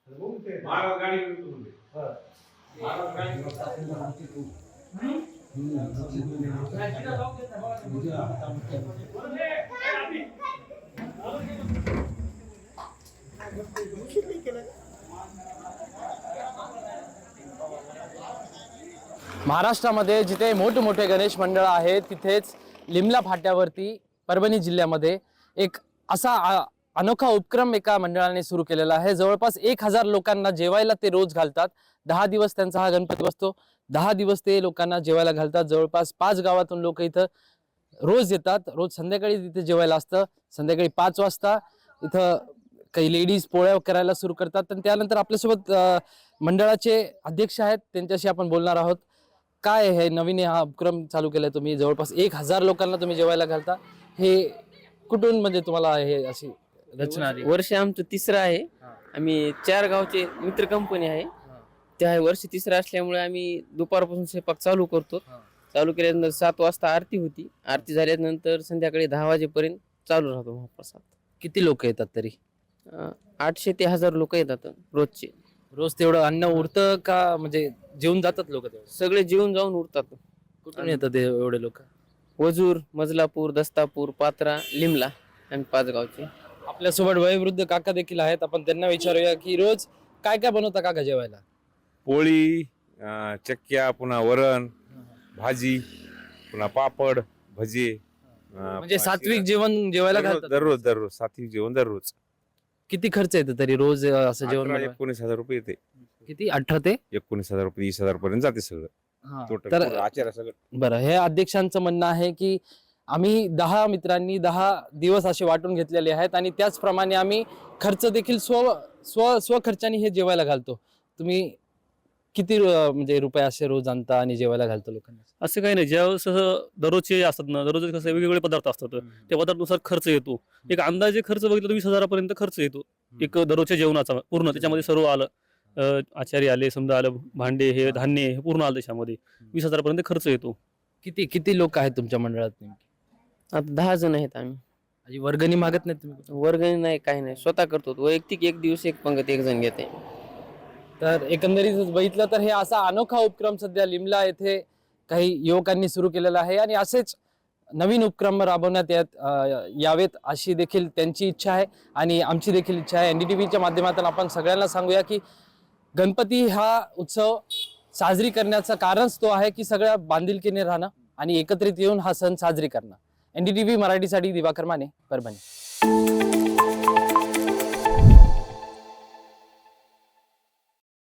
महाराज गाडी घेऊन तुम्ही. महाराज गाडी महाराष्ट्रामध्ये जिथे मोठमोठे गणेश मंडळ आहेत तिथेच लिमला फाट्यावरती परभणी जिल्ह्यामध्ये एक असा अनोखा उपक्रम एका मंडळाने सुरू केलेला आहे। जवळपास 1000 लोकांना जेवायला ते रोज घालतात। 10 दिवस त्यांचा हा गणपती बसतो। 10 दिवस ते लोकांना जेवायला घालतात। जवळपास 5 गावातून लोक इथं रोज येतात। रोज संध्याकाळी तिथे जेवायला असतं। संध्याकाळी 5 वाजता इथं काही लेडीज पोळ्या करायला सुरू करतात। आणि त्यानंतर आपल्यासोबत मंडळाचे अध्यक्ष आहेत, त्यांच्याशी आपण बोलणार आहोत। काय हे नवीन हा उपक्रम चालू केलाय तुम्ही? जवळपास 1000 लोकांना तुम्ही जेवायला घालता। हे कुठून म्हणजे तुम्हाला हे अशी रचना आली? वर्ष आमचं तिसरं आहे। आम्ही 4 गावचे मित्र कंपनी आहे। त्या वर्ष तिसरं असल्यामुळे आम्ही दुपारपासून स्वयंपाक चालू करतो। चालू केल्यानंतर 7 वाजता आरती होती। आरती झाल्यानंतर संध्याकाळी 10 वाजेपर्यंत चालू राहतो महाप्रसाद। किती लोक येतात तरी? 800 ते 1000 लोक येतात रोजचे। रोज तेवढं अन्न उरतं का? म्हणजे जेवून जातात लोक? सगळे जेवून जाऊन उरतात। कुठून येतात एवढे लोक? वजूर, मजलापूर, दस्तापूर, पात्रा, लिमला आणि 5 गावचे। आपल्यासोबत वयोवृद्ध काका देखील आहेत। आपण त्यांना विचारूया की रोज काय काय बनवता काका जेवायला? पोळी, चक्क्या, पुन्हा वरण, भाजी, पुन्हा पापड, भजी। म्हणजे सात्विक जेवण जेवायला घालतात? दररोज दररोज सात्विक जेवण दररोज। किती खर्च येतो तरी रोज असं जेवण बनवायला? 19,000 रुपये येते। किती? 18 ते 19,000 रुपये 20,000 पर्यंत जाते सगळं टोटल तर आचार्य सगळं। बरं, हे अध्यक्षांचं म्हणणं आहे की आम्ही 10 मित्रांनी 10 दिवस असे वाटून घेतलेले आहेत आणि त्याचप्रमाणे आम्ही खर्च देखील स्व खर्चाने हे जेवायला घालतो। तुम्ही किती म्हणजे रुपये असे रोज आणता आणि जेवायला घालतो लोकांना? असं काही नाही। ज्यावेळेस दररोजचे असतात ना, दररोज कसं वेगवेगळे पदार्थ असतात, त्या पदार्थानुसार खर्च येतो। एक अंदाजे खर्च बघितलं तर 20,000 पर्यंत खर्च येतो एक दररोजच्या जेवणाचा पूर्ण। त्याच्यामध्ये सर्व आलं, आचार्य आले, समजा आलं, भांडे, हे धान्य, हे पूर्ण आलं, त्याच्यामध्ये 20,000 पर्यंत खर्च येतो। किती लोक आहेत तुमच्या मंडळात नेमकी? आता 10 जण आहेत आम्ही। म्हणजे वर्गणी मागत नाही तुम्ही? वर्गणी नाही, काही नाही, स्वतः करतो। वैयक्तिक एक दिवस एक पंगत एक जण घेते। तर एकंदरीत बघितलं तर हे असा अनोखा उपक्रम सध्या लिमला येथे काही युवकांनी सुरू केलेला आहे आणि असेच नवीन उपक्रम राबवण्यात यावेत अशी देखील त्यांची इच्छा आहे आणि आमची देखील इच्छा आहे। NDTVच्या माध्यमातून आपण सगळ्यांना सांगूया की गणपती हा उत्सव साजरी करण्याचं कारणच तो आहे की सगळ्या बांधिलकीने राहणं आणि एकत्रित येऊन हा सण साजरी करणं। NDTV मराठीसाठी दिवाकर माने, परभणी।